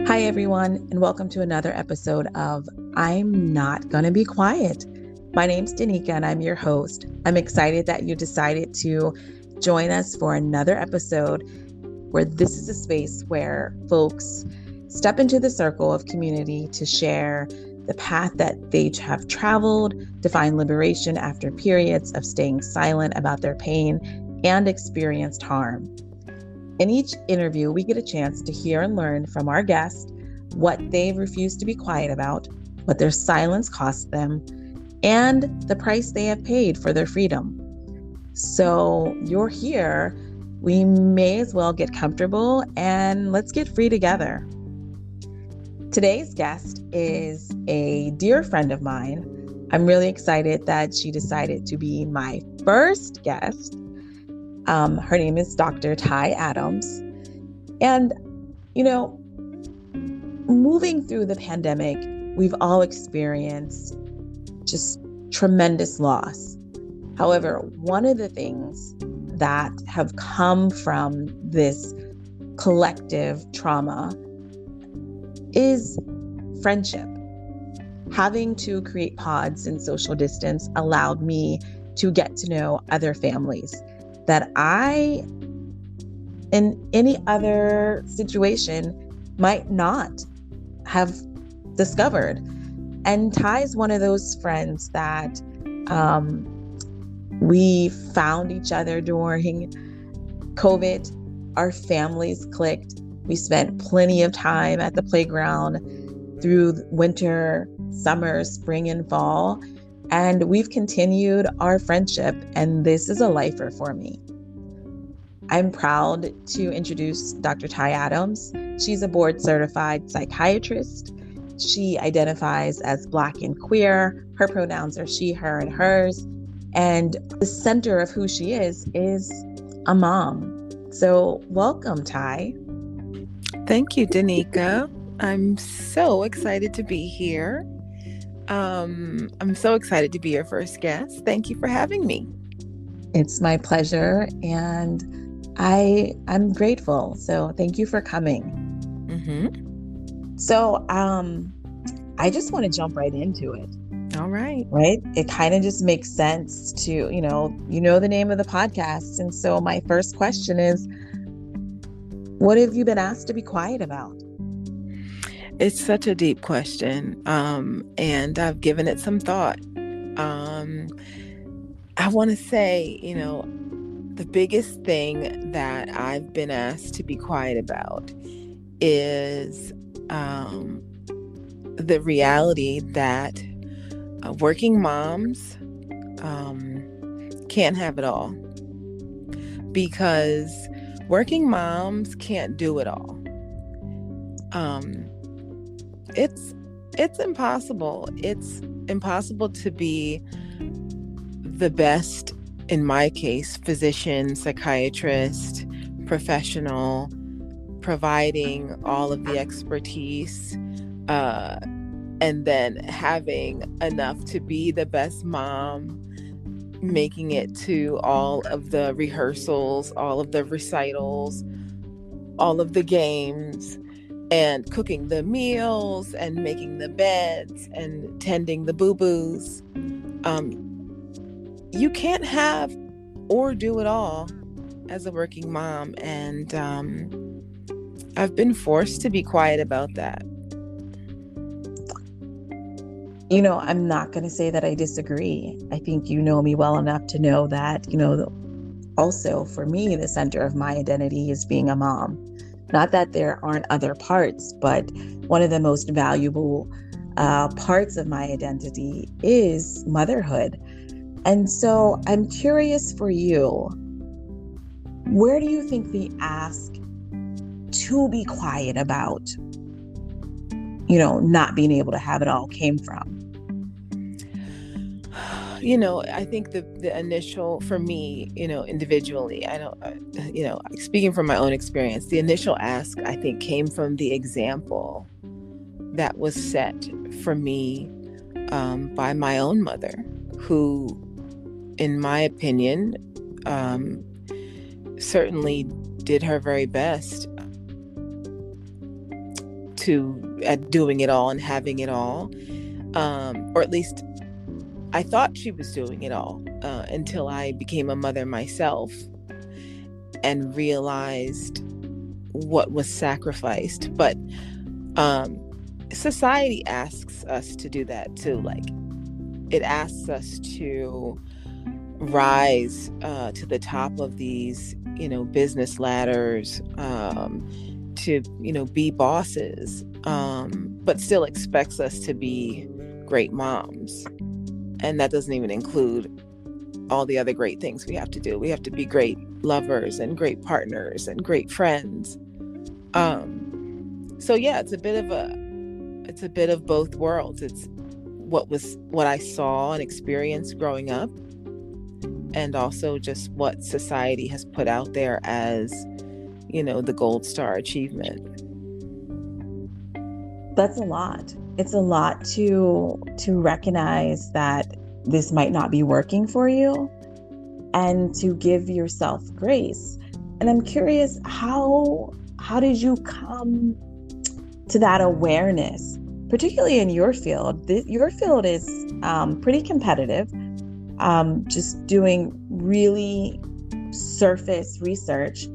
Hi, everyone, and welcome to another episode of I'm Not Gonna Be Quiet. My name's Danica, and I'm your host. I'm excited that you decided to join us for another episode where this is a space where folks step into the circle of community to share the path that they have traveled to find liberation after periods of staying silent about their pain and experienced harm. In each interview, we get a chance to hear and learn from our guests what they've refused to be quiet about, what their silence cost them, and the price they have paid for their freedom. So you're here, we may as well get comfortable and let's get free together. Today's guest is a dear friend of mine. I'm really excited that she decided to be my first guest. Her name is Dr. Tiy Adams. And, moving through the pandemic, we've all experienced just tremendous loss. However, one of the things that have come from this collective trauma is friendship. Having to create pods and social distance allowed me to get to know other families that I, in any other situation, might not have discovered. And Tiy is one of those friends that we found each other during COVID. Our families clicked. We spent plenty of time at the playground through winter, summer, spring, and fall. And we've continued our friendship, and this is a lifer for me. I'm proud to introduce Dr. Tiy Adams. She's a board-certified psychiatrist. She identifies as Black and queer. Her pronouns are she, her, and hers. And the center of who she is a mom. So welcome, Tiy. Thank you, Danica. I'm so excited to be here. I'm so excited to be your first guest. Thank you for having me. It's my pleasure, and I'm grateful. So thank you for coming. Mm-hmm. So I just want to jump right into it. All right. Right? It kind of just makes sense to, you know the name of the podcast. And so my first question is, what have you been asked to be quiet about? It's such a deep question, and I've given it some thought. I want to say, the biggest thing that I've been asked to be quiet about is the reality that working moms can't have it all, because working moms can't do it all. It's impossible. It's impossible to be the best, in my case, physician, psychiatrist, professional, providing all of the expertise, and then having enough to be the best mom, making it to all of the rehearsals, all of the recitals, all of the games, and cooking the meals and making the beds and tending the boo-boos. You can't have or do it all as a working mom. And I've been forced to be quiet about that. I'm not going to say that I disagree. I think you know me well enough to know that, also for me, the center of my identity is being a mom. Not that there aren't other parts, but one of the most valuable parts of my identity is motherhood. And so I'm curious for you, where do you think the ask to be quiet about, not being able to have it all came from? I think the initial, for me, individually, I don't, speaking from my own experience, the initial ask, I think, came from the example that was set for me by my own mother, who, in my opinion, certainly did her very best at doing it all and having it all, or at least I thought she was doing it all until I became a mother myself and realized what was sacrificed. But society asks us to do that too. Like, it asks us to rise to the top of these, business ladders, to, be bosses, but still expects us to be great moms. And that doesn't even include all the other great things we have to do. We have to be great lovers and great partners and great friends. So yeah, it's a bit of both worlds. It's what I saw and experienced growing up, and also just what society has put out there as, the gold star achievement. That's a lot. It's a lot to recognize that this might not be working for you and to give yourself grace. And I'm curious, how did you come to that awareness, particularly in your field? Your field is pretty competitive. Just doing really surface research.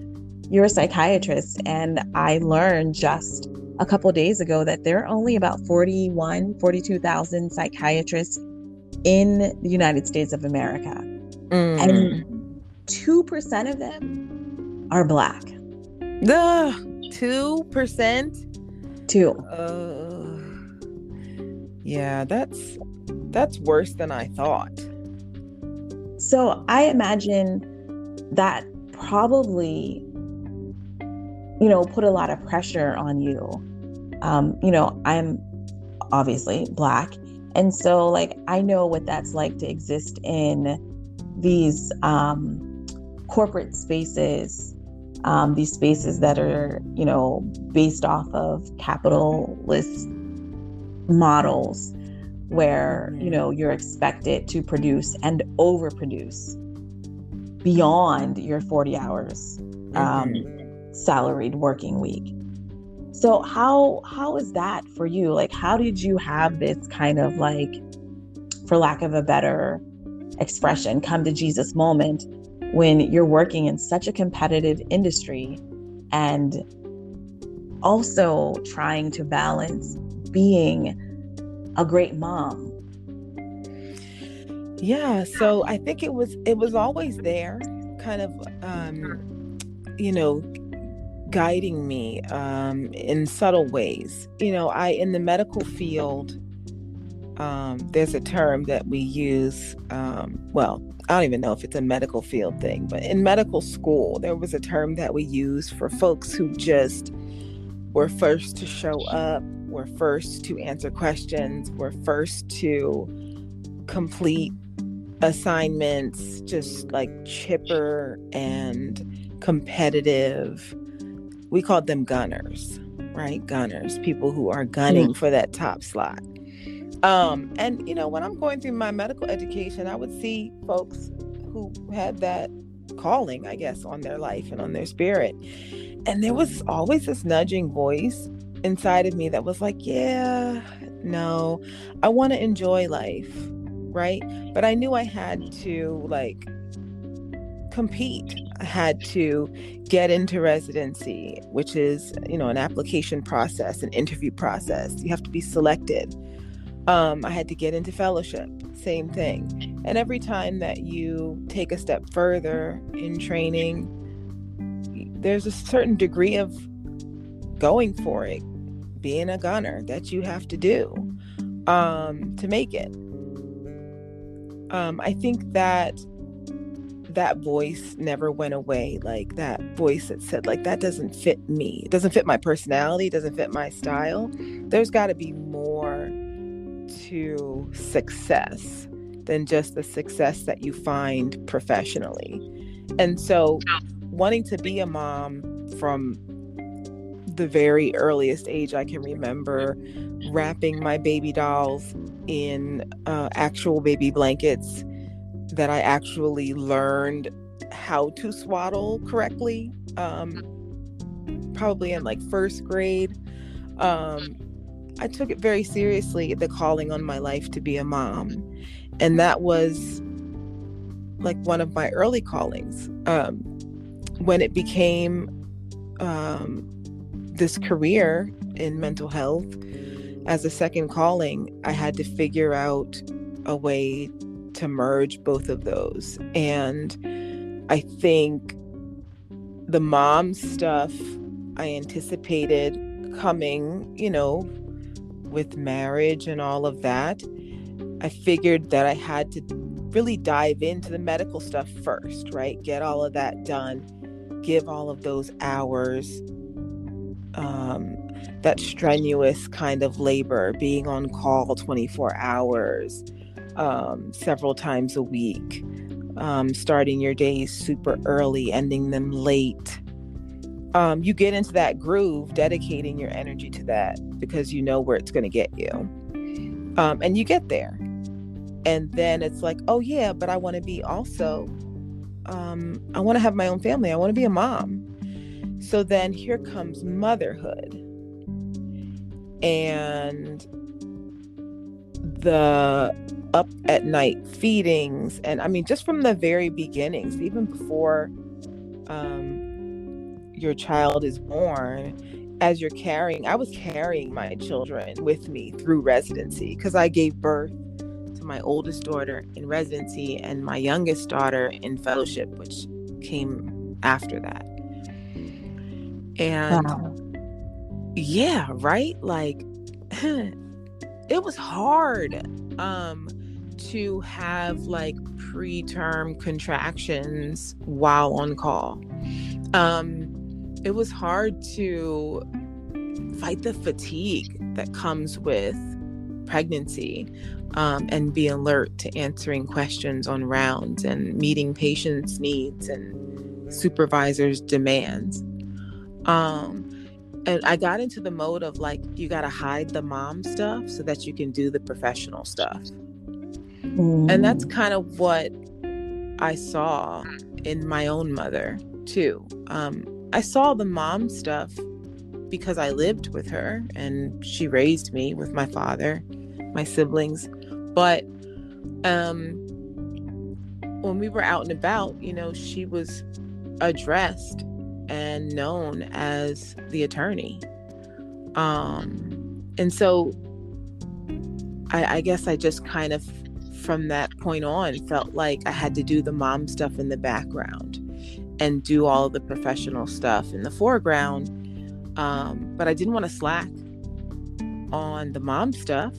You're a psychiatrist, and I learned just a couple of days ago that there are only about 42,000 psychiatrists in the United States of America. And 2% of them are Black. 2%? 2. Yeah, that's worse than I thought. So I imagine that probably, put a lot of pressure on you. I'm obviously Black. And so I know what that's like to exist in these corporate spaces, these spaces that are, based off of capitalist models where, you're expected to produce and overproduce beyond your 40 hours salaried working week. So how is that for you? How did you have this kind of for lack of a better expression, come to Jesus moment when you're working in such a competitive industry and also trying to balance being a great mom? Yeah, so I think it was always there, kind of, guiding me in subtle ways. In the medical field, there's a term that we use, well, I don't even know if it's a medical field thing, but in medical school, there was a term that we used for folks who just were first to show up, were first to answer questions, were first to complete assignments, just chipper and competitive. We called them gunners, right? Gunners, people who are gunning for that top slot. And when I'm going through my medical education, I would see folks who had that calling, I guess, on their life and on their spirit. And there was always this nudging voice inside of me that was like, yeah, no, I want to enjoy life, right? But I knew I had to compete. I had to get into residency, which is, an application process, an interview process. You have to be selected. I had to get into fellowship, same thing. And every time that you take a step further in training, there's a certain degree of going for it, being a gunner that you have to do to make it. I think that voice never went away. Like that voice that said, like, that doesn't fit me. It doesn't fit my personality. It doesn't fit my style. There's got to be more to success than just the success that you find professionally. And so wanting to be a mom from the very earliest age I can remember, wrapping my baby dolls in actual baby blankets that I actually learned how to swaddle correctly, probably in like first grade. I took it very seriously, the calling on my life to be a mom. And that was like one of my early callings. When it became this career in mental health as a second calling, I had to figure out a way to merge both of those. And I think the mom stuff I anticipated coming, with marriage and all of that. I figured that I had to really dive into the medical stuff first, right? Get all of that done, give all of those hours, that strenuous kind of labor, being on call 24 hours, several times a week, starting your days super early, ending them late. You get into that groove, dedicating your energy to that because you know where it's going to get you. And you get there. And then it's like, oh yeah, but I want to be also, I want to have my own family. I want to be a mom. So then here comes motherhood. And the up at night feedings. And I mean, just from the very beginnings, even before your child is born, as you're I was carrying my children with me through residency because I gave birth to my oldest daughter in residency and my youngest daughter in fellowship, which came after that. And wow. Yeah, right? Like, it was hard to have like preterm contractions while on call. It was hard to fight the fatigue that comes with pregnancy, and be alert to answering questions on rounds and meeting patients' needs and supervisors' demands. And I got into the mode of like, you got to hide the mom stuff so that you can do the professional stuff. And that's kind of what I saw in my own mother too. I saw the mom stuff because I lived with her and she raised me with my father, my siblings. But when we were out and about, she was addressed and known as the attorney. And so I guess I just kind of, from that point on, felt like I had to do the mom stuff in the background and do all of the professional stuff in the foreground. But I didn't want to slack on the mom stuff.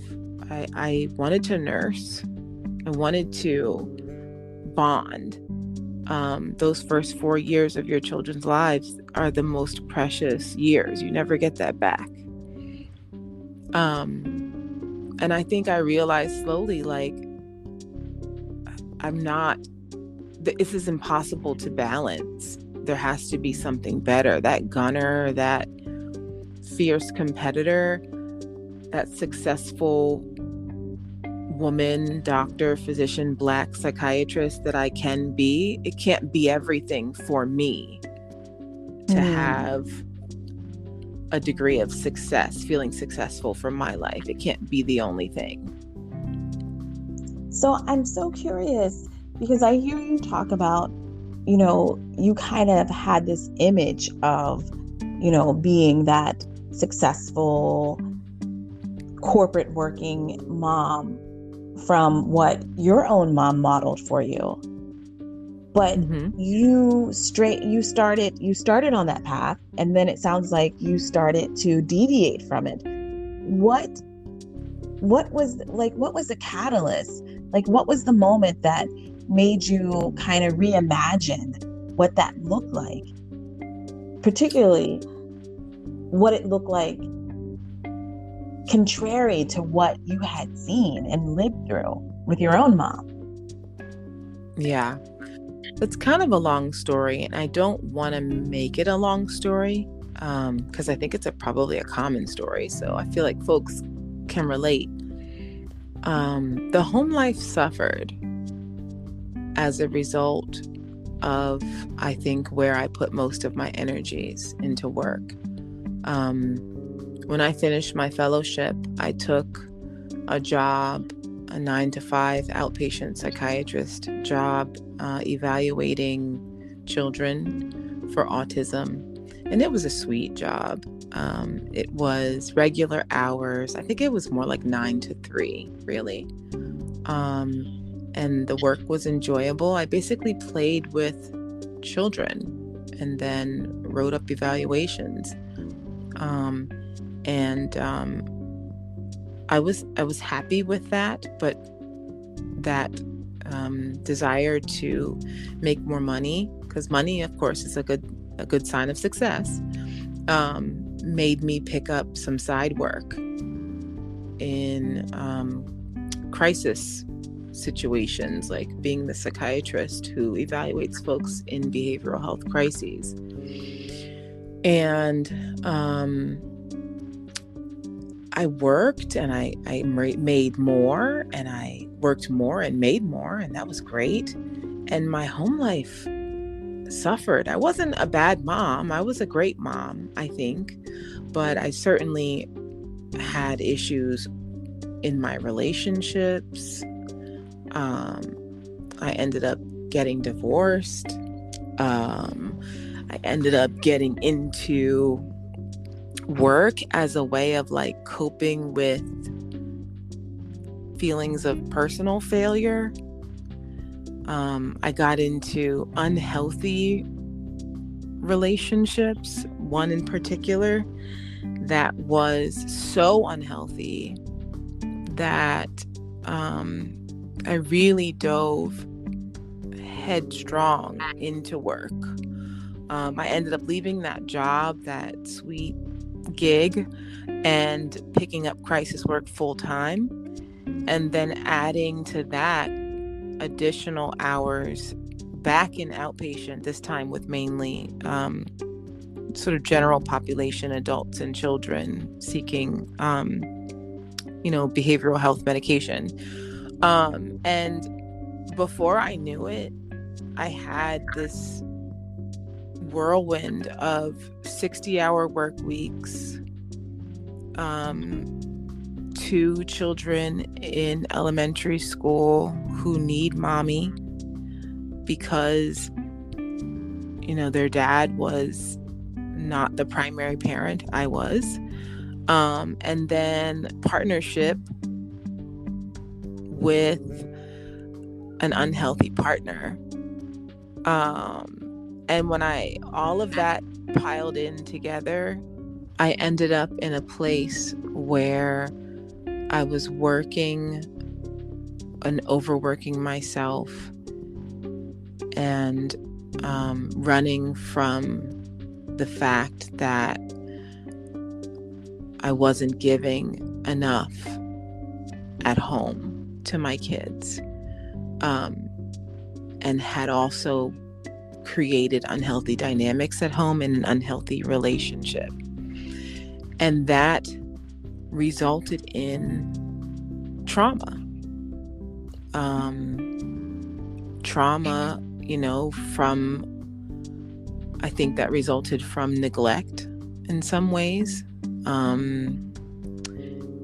I wanted to nurse. I wanted to bond. Those first 4 years of your children's lives are the most precious years. You never get that back. And I think I realized slowly, like, this is impossible to balance. There has to be something better. That gunner, that fierce competitor, that successful woman, doctor, physician, Black psychiatrist that I can be, it can't be everything for me to have a degree of success, feeling successful from my life. It can't be the only thing. So I'm so curious because I hear you talk about, you kind of had this image of, being that successful corporate working mom from what your own mom modeled for you. But Mm-hmm. you started on that path, and then it sounds like you started to deviate from it. What what was the catalyst? Like, what was the moment that made you kind of reimagine what that looked like, particularly what it looked like contrary to what you had seen and lived through with your own mom? Yeah. It's kind of a long story, and I don't want to make it a long story because I think it's probably a common story. So I feel like folks can relate. The home life suffered as a result of, I think, where I put most of my energies into work. When I finished my fellowship, I took a job, a 9-to-5 outpatient psychiatrist job, evaluating children for autism. And it was a sweet job. It was regular hours. I think it was more like 9 to 3, really. And the work was enjoyable. I basically played with children and then wrote up evaluations. I was happy with that, but that desire to make more money, because money, of course, is a good sign of success, made me pick up some side work in crisis situations, like being the psychiatrist who evaluates folks in behavioral health crises. And I worked and I made more, and I worked more and made more, and that was great. And my home life suffered. I wasn't a bad mom. I was a great mom, I think, but I certainly had issues in my relationships. I ended up getting divorced. I ended up getting into work as a way of like coping with feelings of personal failure. I got into unhealthy relationships, one in particular that was so unhealthy that I really dove headstrong into work. I ended up leaving that job, that sweet gig, and picking up crisis work full time, and then adding to that additional hours back in outpatient, this time with mainly sort of general population, adults and children seeking behavioral health medication. And before I knew it, I had this whirlwind of 60-hour work weeks, 2 children in elementary school who need mommy because, their dad was not the primary parent. I was. And then partnership with an unhealthy partner. And when all of that piled in together, I ended up in a place where I was working and overworking myself and running from the fact that I wasn't giving enough at home to my kids, and had also created unhealthy dynamics at home in an unhealthy relationship. And that resulted in trauma. I think that resulted from neglect in some ways.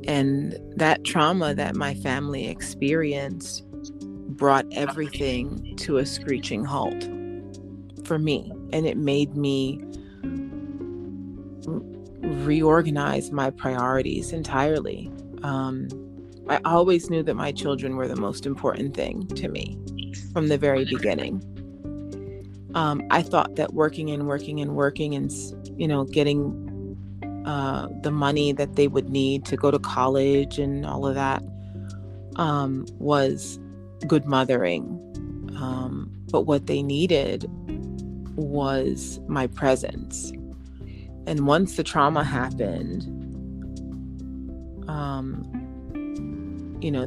And that trauma that my family experienced brought everything to a screeching halt for me. And it made me reorganize my priorities entirely. I always knew that my children were the most important thing to me from the very beginning. I thought that working and getting the money that they would need to go to college and all of that was good mothering. But what they needed was my presence. And once the trauma happened,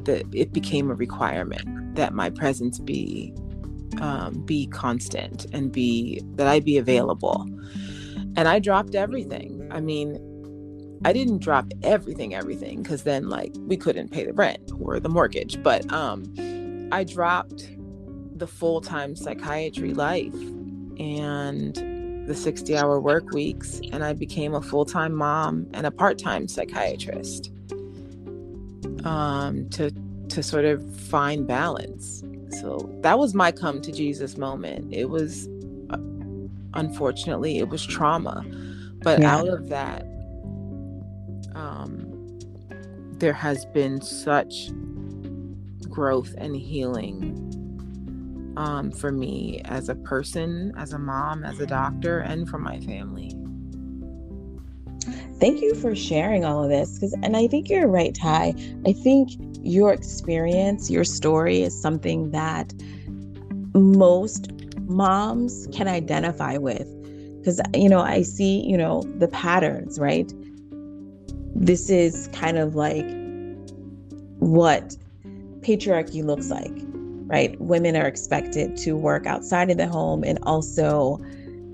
that it became a requirement that my presence be constant and that I be available. And I dropped everything. I mean, I didn't drop everything, because then we couldn't pay the rent or the mortgage. But I dropped the full-time psychiatry life and the 60-hour work weeks, and I became a full-time mom and a part-time psychiatrist to sort of find balance. So that was my come to Jesus moment. It was, unfortunately, it was trauma. But out of that, there has been such growth and healing for me as a person, as a mom, as a doctor, and for my family. Thank you for sharing all of this. And I think you're right, Ty. I think your experience, your story is something that most moms can identify with. Because, I see, the patterns, right? This is kind of like what patriarchy looks like, right? Women are expected to work outside of the home and also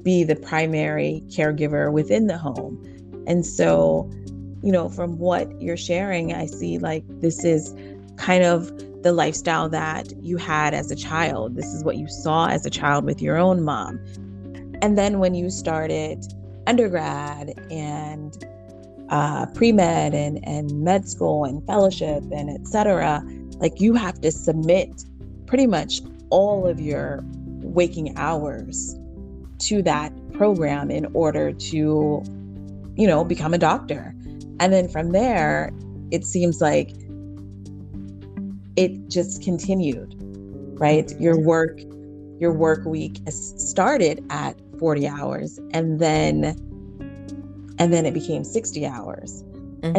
be the primary caregiver within the home. And so, from what you're sharing, I see this is kind of the lifestyle that you had as a child. This is what you saw as a child with your own mom. And then when you started undergrad and pre-med and med school and fellowship and et cetera, you have to submit pretty much all of your waking hours to that program in order to, become a doctor. And then from there, it seems like it just continued, right? Your work week started at 40 hours and then it became 60 hours. Mm-hmm.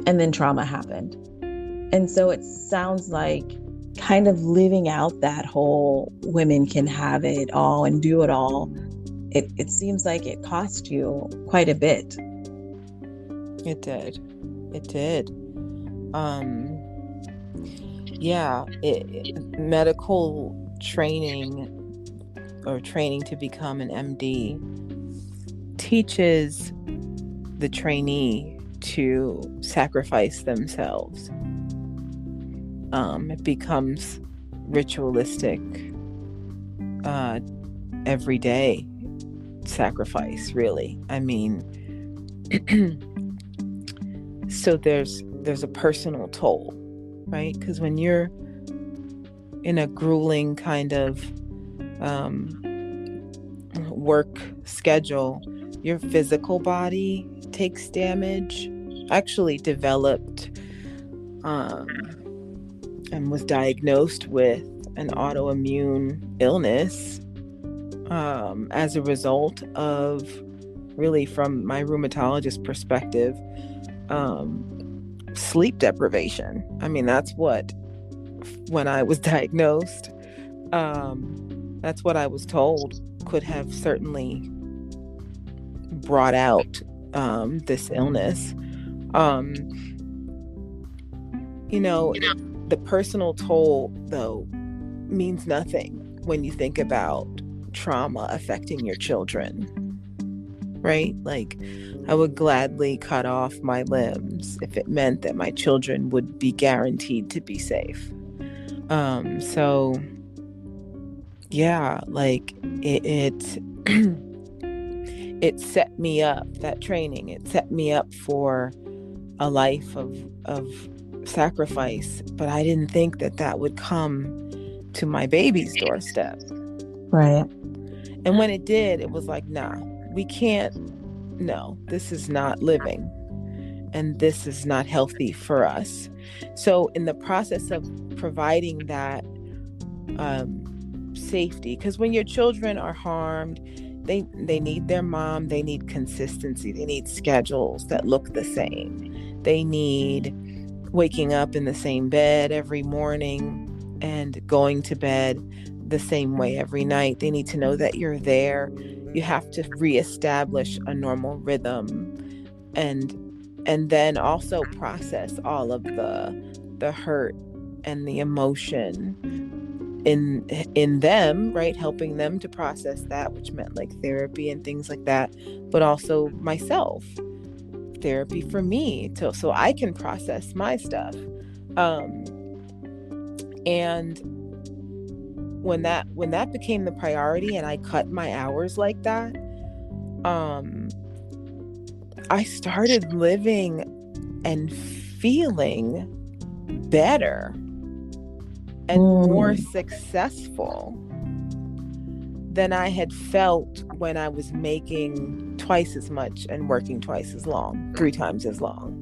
And then trauma happened. And so it sounds like kind of living out that whole women can have it all and do it all. It seems like it cost you quite a bit. It did. Medical training or training to become an MD teaches the trainee to sacrifice themselves. It becomes ritualistic, everyday sacrifice, really. I mean, so there's a personal toll, right? Because when you're in a grueling kind of work schedule, your physical body takes damage. I actually developed and was diagnosed with an autoimmune illness as a result of, really from my rheumatologist perspective, sleep deprivation. I mean, that's what, when I was diagnosed, that's what I was told could have certainly brought out this illness. The personal toll, though, means nothing when you think about trauma affecting your children, right? I would gladly cut off my limbs if it meant that my children would be guaranteed to be safe. So yeah, it set me up, that training, it set me up for a life of sacrifice, but I didn't think that would come to my baby's doorstep. Right. And when it did, it was like, nah, we can't, no, this is not living, and this is not healthy for us. So in the process of providing that safety, because when your children are harmed, they need their mom, they need consistency, they need schedules that look the same, they need waking up in the same bed every morning and going to bed the same way every night. They need to know that you're there. You have to reestablish a normal rhythm, and then also process all of the hurt and the emotion in them, right? Helping them to process that, which meant like therapy and things like that, but also myself, therapy for me so I can process my stuff. And when that became the priority and I cut my hours like that, I started living and feeling better and more successful than I had felt when I was making twice as much and working twice as long, 3 times as long.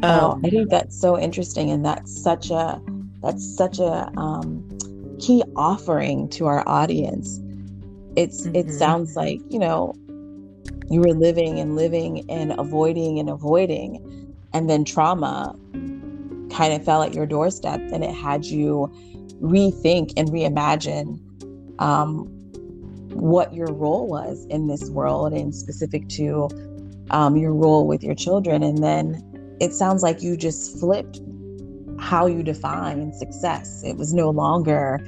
I think that's so interesting, and that's such a key offering to our audience. It sounds like, you know, you were living and avoiding, and then trauma kind of fell at your doorstep, and it had you rethink and reimagine what your role was in this world, and specific to your role with your children. And then it sounds like you just flipped how you define success. It was no longer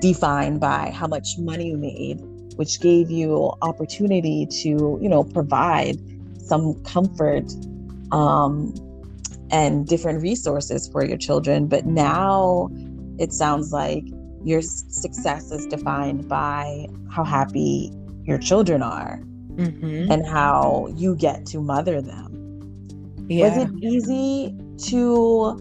defined by how much money you made, which gave you opportunity to, you know, provide some comfort and different resources for your children. But now it sounds like your success is defined by how happy your children are and how you get to mother them. Yeah. Was it easy to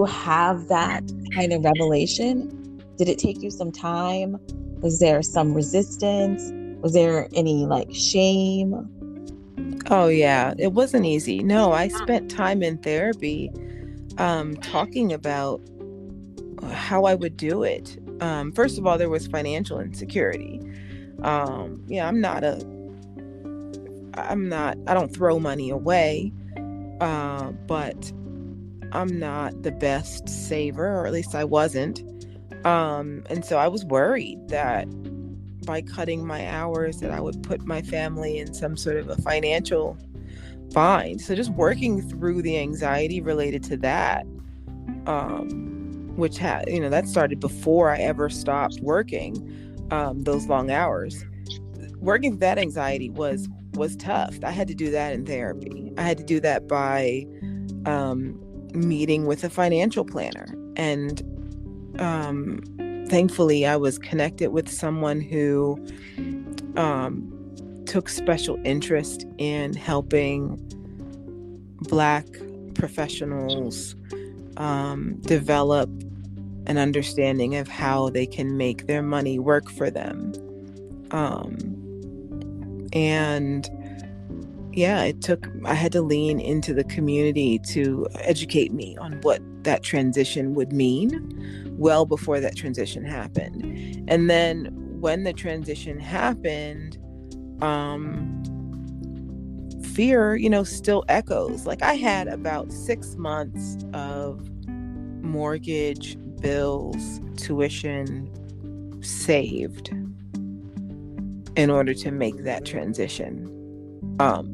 have that kind of revelation? Did it take you some time? Was there some resistance? Was there any like shame? Oh yeah, it wasn't easy. No, I spent time in therapy talking about how I would do it. First of all, there was financial insecurity. I don't throw money away, but I'm not the best saver, or at least I wasn't. And so I was worried that by cutting my hours that I would put my family in some sort of a financial bind. So just working through the anxiety related to that, which had, you know, that started before I ever stopped working, those long hours. Working through that anxiety was tough. I had to do that in therapy. I had to do that by meeting with a financial planner. And thankfully, I was connected with someone who took special interest in helping Black professionals develop an understanding of how they can make their money work for them. And yeah, I had to lean into the community to educate me on what that transition would mean well before that transition happened. And then when the transition happened, fear, you know, still echoes. Like I had about 6 months of mortgage, bills, tuition saved in order to make that transition.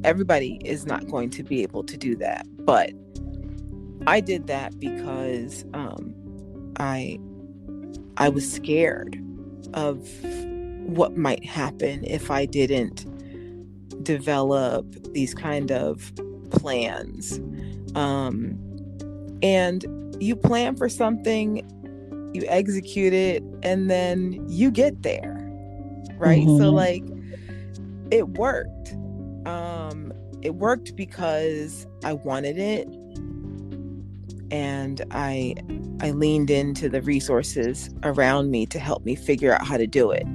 Everybody is not going to be able to do that, but I did that because I was scared of what might happen if I didn't develop these kind of plans. And you plan for something, you execute it, and then you get there, right? So like it worked. It worked because I wanted it, and I leaned into the resources around me to help me figure out how to do it.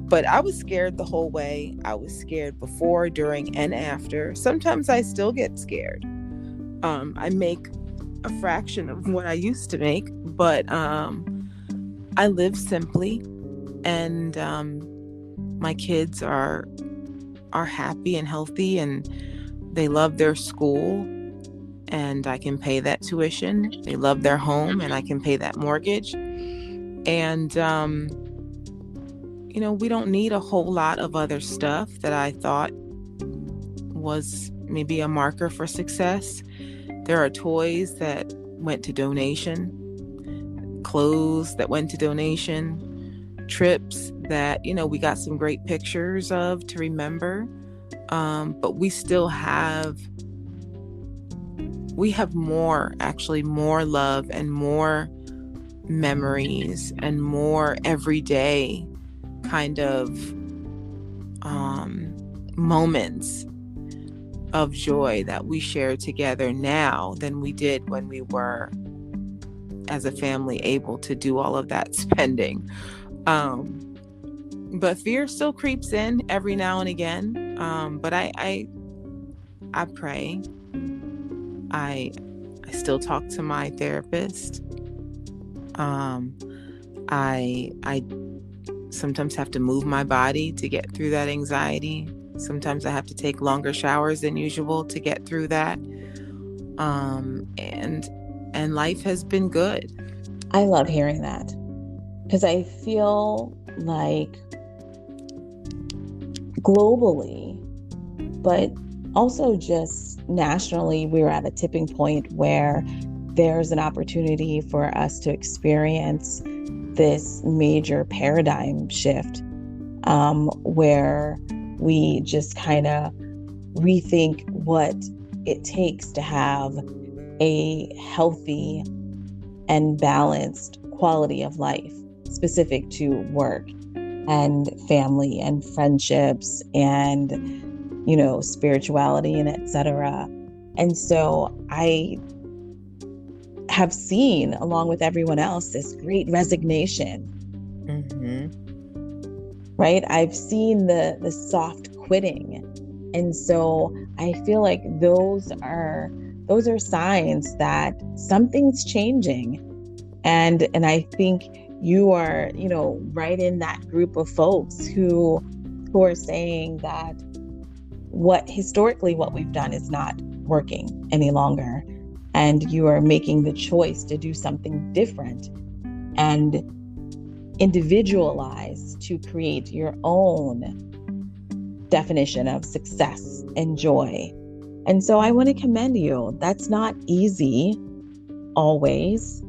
But I was scared the whole way. I was scared before, during, and after. Sometimes I still get scared. I make a fraction of what I used to make, but I live simply, and my kids are happy and healthy, and they love their school, and I can pay that tuition. They love their home, and I can pay that mortgage. And we don't need a whole lot of other stuff that I thought was maybe a marker for success. There are toys that went to donation, clothes that went to donation, trips that, we got some great pictures of to remember. But we have more love and more memories and more everyday kind of moments of joy that we share together now than we did when we were, as a family, able to do all of that spending. But fear still creeps in every now and again. But I pray. I still talk to my therapist. I sometimes have to move my body to get through that anxiety. Sometimes I have to take longer showers than usual to get through that. And life has been good. I love hearing that, because I feel like globally, but also just nationally, we're at a tipping point where there's an opportunity for us to experience this major paradigm shift, where we just kind of rethink what it takes to have a healthy and balanced quality of life specific to work and family and friendships and, spirituality and etc. And so I have seen, along with everyone else, this great resignation. Right? I've seen the soft quitting. And so I feel like those are signs that something's changing. And I think you are, right in that group of folks who are saying that what we've done is not working any longer. And you are making the choice to do something different and individualize to create your own definition of success and joy. And so I want to commend you. That's not easy always.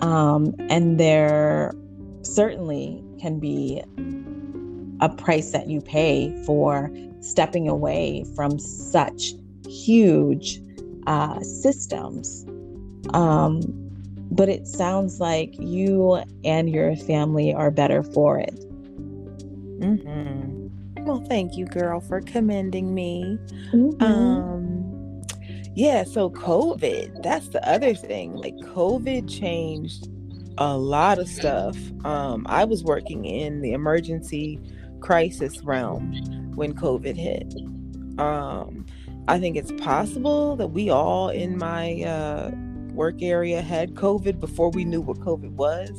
And there certainly can be a price that you pay for stepping away from such huge systems. But it sounds like you and your family are better for it. Well, thank you, girl, for commending me. Yeah, so COVID, that's the other thing. Like, COVID changed a lot of stuff. I was working in the emergency crisis realm when COVID hit. I think it's possible that we all in my work area had COVID before we knew what COVID was.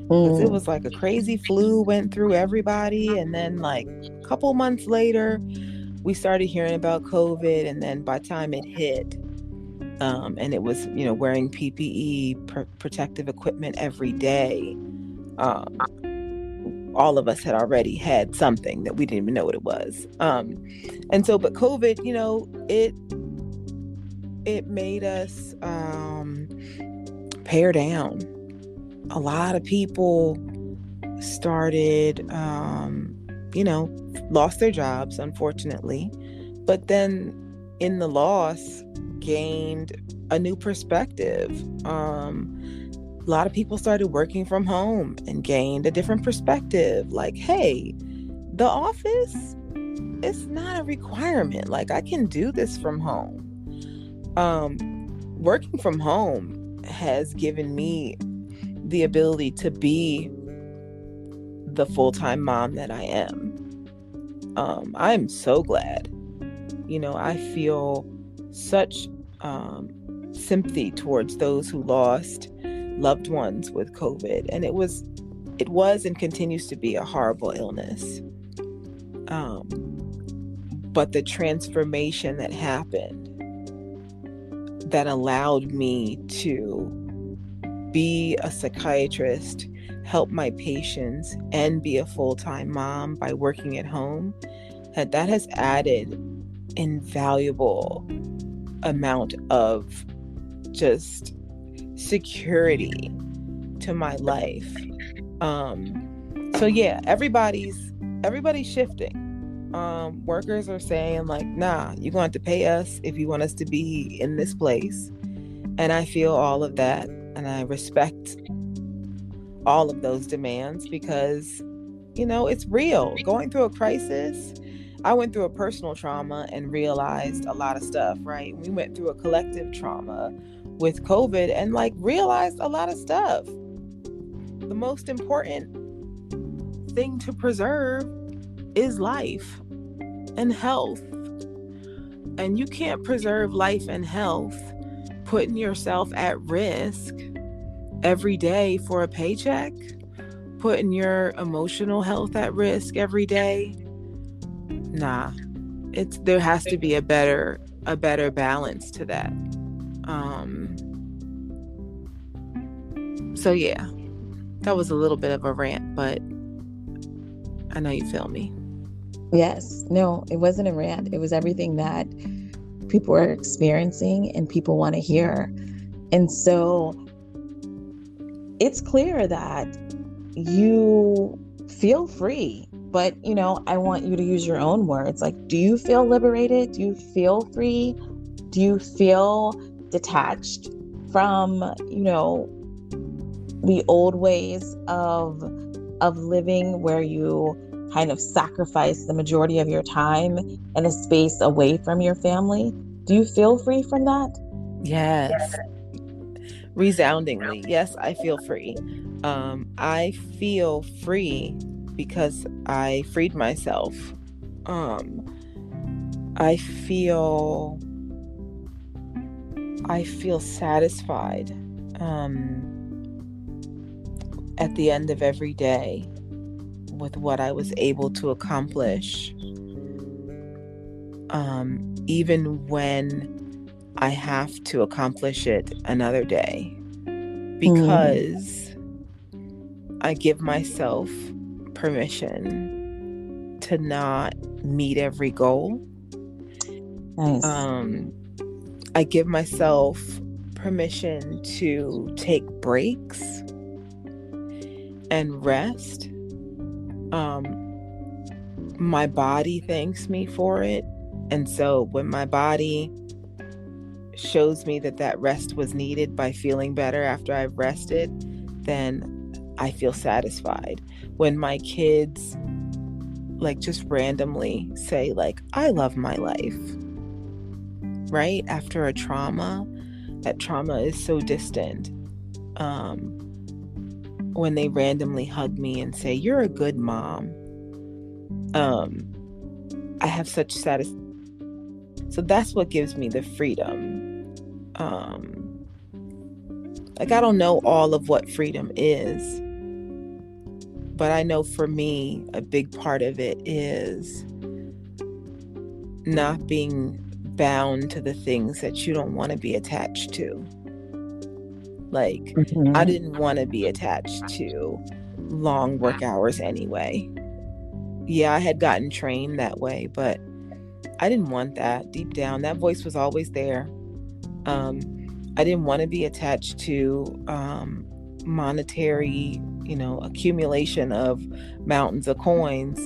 Because it was like a crazy flu went through everybody. And then like a couple months later, we started hearing about COVID. And then by the time it hit, and it was, wearing PPE, protective equipment every day, all of us had already had something that we didn't even know what it was. And so, but COVID, it made us pare down. A lot of people started, lost their jobs, unfortunately, but then in the loss gained a new perspective. A lot of people started working from home and gained a different perspective. Like, hey, the office is not a requirement. Like, I can do this from home. Working from home has given me the ability to be the full-time mom that I am. I'm so glad. I feel such sympathy towards those who lost loved ones with COVID, and it was it was and continues to be a horrible illness. But the transformation that happened that allowed me to be a psychiatrist, help my patients, and be a full-time mom by working at home, that has added invaluable amount of just security to my life. So yeah, everybody's shifting. Workers are saying like, nah, you're going to have to pay us if you want us to be in this place. And I feel all of that, and I respect all of those demands because, you know, it's real. Going through a crisis, I went through a personal trauma and realized a lot of stuff, right? We went through a collective trauma with COVID and like realized a lot of stuff. The most important thing to preserve is life and health. And you can't preserve life and health putting yourself at risk every day for a paycheck, putting your emotional health at risk every day. Nah, there has to be a better balance to that. So yeah, that was a little bit of a rant, but I know you feel me. Yes. No, it wasn't a rant. It was everything that people are experiencing and people want to hear. And so it's clear that you feel free, but, you know, I want you to use your own words. Like, do you feel liberated? Do you feel free? Do you feel detached from, you know, the old ways of living where you kind of sacrifice the majority of your time in a space away from your family? Do you feel free from that? Yes. Resoundingly, yes, I feel free. I feel free because I freed myself. I feel satisfied at the end of every day with what I was able to accomplish, even when I have to accomplish it another day, because I give myself permission to not meet every goal. Nice. I give myself permission to take breaks and rest. My body thanks me for it. And so when my body shows me that rest was needed by feeling better after I've rested, then I feel satisfied. When my kids like just randomly say like, I love my life, right? After a trauma, that trauma is so distant. When they randomly hug me and say, you're a good mom, I have such satisfaction. So that's what gives me the freedom. Like, I don't know all of what freedom is, but I know for me, a big part of it is not being bound to the things that you don't want to be attached to. Like, I didn't want to be attached to long work hours anyway. Yeah, I had gotten trained that way, but I didn't want that. Deep down, that voice was always there. I didn't want to be attached to monetary, accumulation of mountains of coins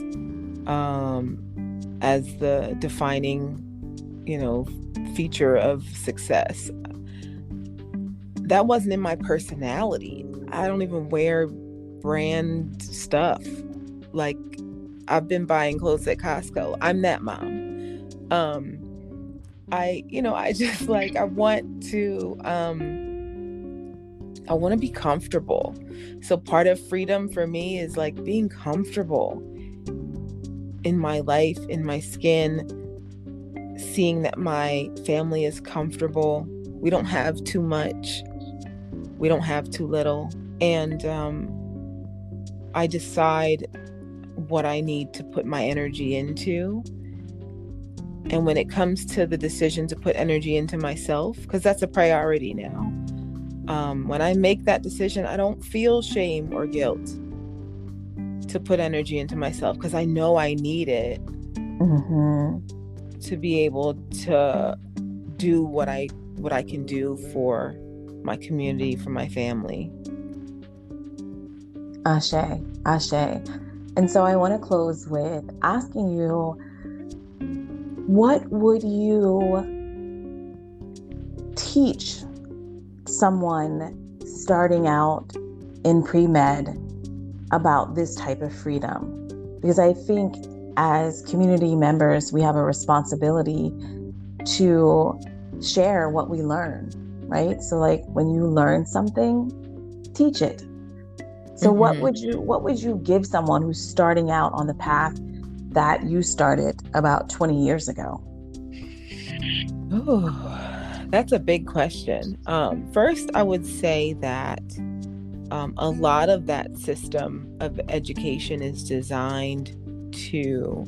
as the defining, feature of success. That wasn't in my personality. I don't even wear brand stuff. Like, I've been buying clothes at Costco. I'm that mom. I just like, I want to be comfortable. So part of freedom for me is like being comfortable in my life, in my skin, seeing that my family is comfortable. We don't have too much. We don't have too little. And I decide what I need to put my energy into. And when it comes to the decision to put energy into myself, because that's a priority now, when I make that decision, I don't feel shame or guilt to put energy into myself, because I know I need it to be able to do what I can do for my community, for my family. Ashe, ashe. And so I want to close with asking you, what would you teach someone starting out in pre-med about this type of freedom? Because I think as community members, we have a responsibility to share what we learn, right? So like when you learn something, teach it. So what would you give someone who's starting out on the path that you started about 20 years ago? Oh, that's a big question. First, I would say that a lot of that system of education is designed to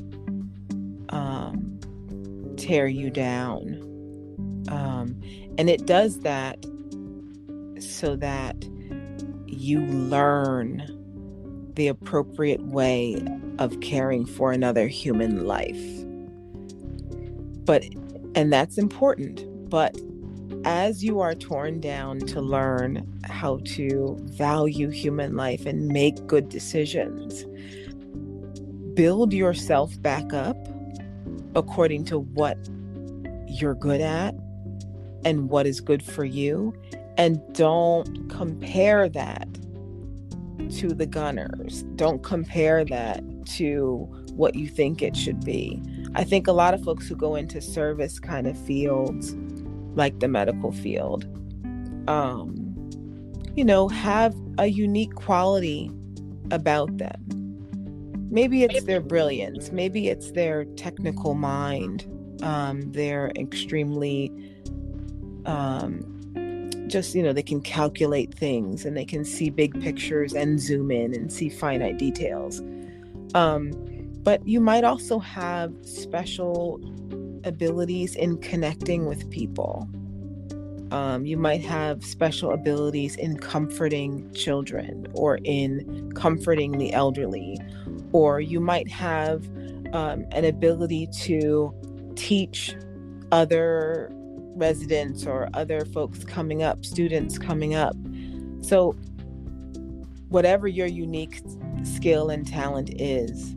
tear you down. And it does that so that you learn the appropriate way of caring for another human life. And that's important. But as you are torn down to learn how to value human life and make good decisions, build yourself back up according to what you're good at and what is good for you. And don't compare that to the gunners. Don't compare that to what you think it should be. I think a lot of folks who go into service kind of fields, like the medical field, have a unique quality about them. Maybe it's their brilliance. Maybe it's their technical mind. They're extremely they can calculate things and they can see big pictures and zoom in and see finite details. But you might also have special abilities in connecting with people. You might have special abilities in comforting children or in comforting the elderly, or you might have an ability to teach other residents or other folks coming up, students coming up. So whatever your unique skill and talent is,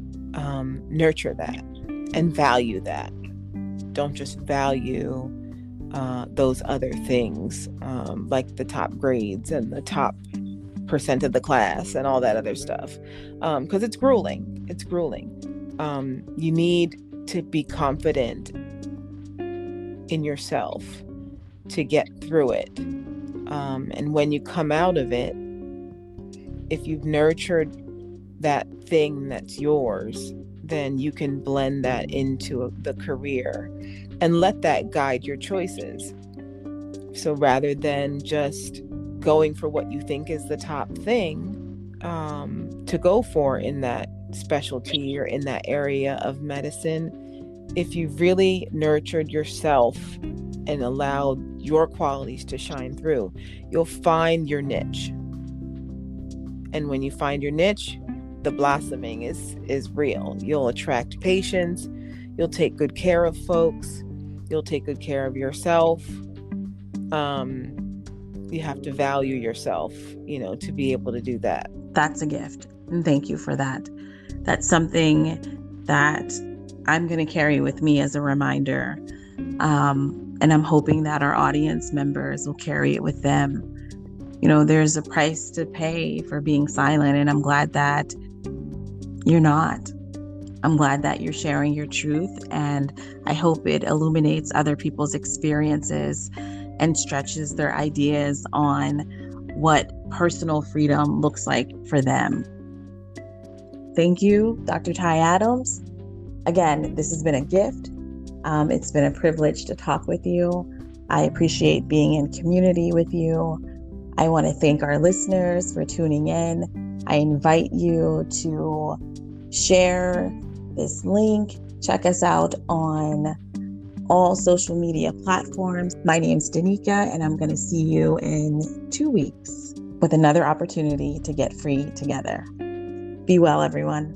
nurture that and value that. Don't just value those other things, like the top grades and the top % of the class and all that other stuff, because it's grueling. It's grueling. You need to be confident in yourself to get through it. And when you come out of it, if you've nurtured that thing that's yours, then you can blend that into the career and let that guide your choices. So rather than just going for what you think is the top thing to go for in that specialty or in that area of medicine, if you've really nurtured yourself and allowed your qualities to shine through, you'll find your niche. And when you find your niche, the blossoming is real. You'll attract patients. You'll take good care of folks. You'll take good care of yourself. You have to value yourself, to be able to do that. That's a gift. And thank you for that. That's something that I'm going to carry with me as a reminder. And I'm hoping that our audience members will carry it with them. There's a price to pay for being silent, and I'm glad that you're not. I'm glad that you're sharing your truth, and I hope it illuminates other people's experiences and stretches their ideas on what personal freedom looks like for them. Thank you, Dr. Tiy Adams. Again, this has been a gift. It's been a privilege to talk with you. I appreciate being in community with you. I want to thank our listeners for tuning in. I invite you to share this link. Check us out on all social media platforms. My name's Danica, and I'm going to see you in 2 weeks with another opportunity to get free together. Be well, everyone.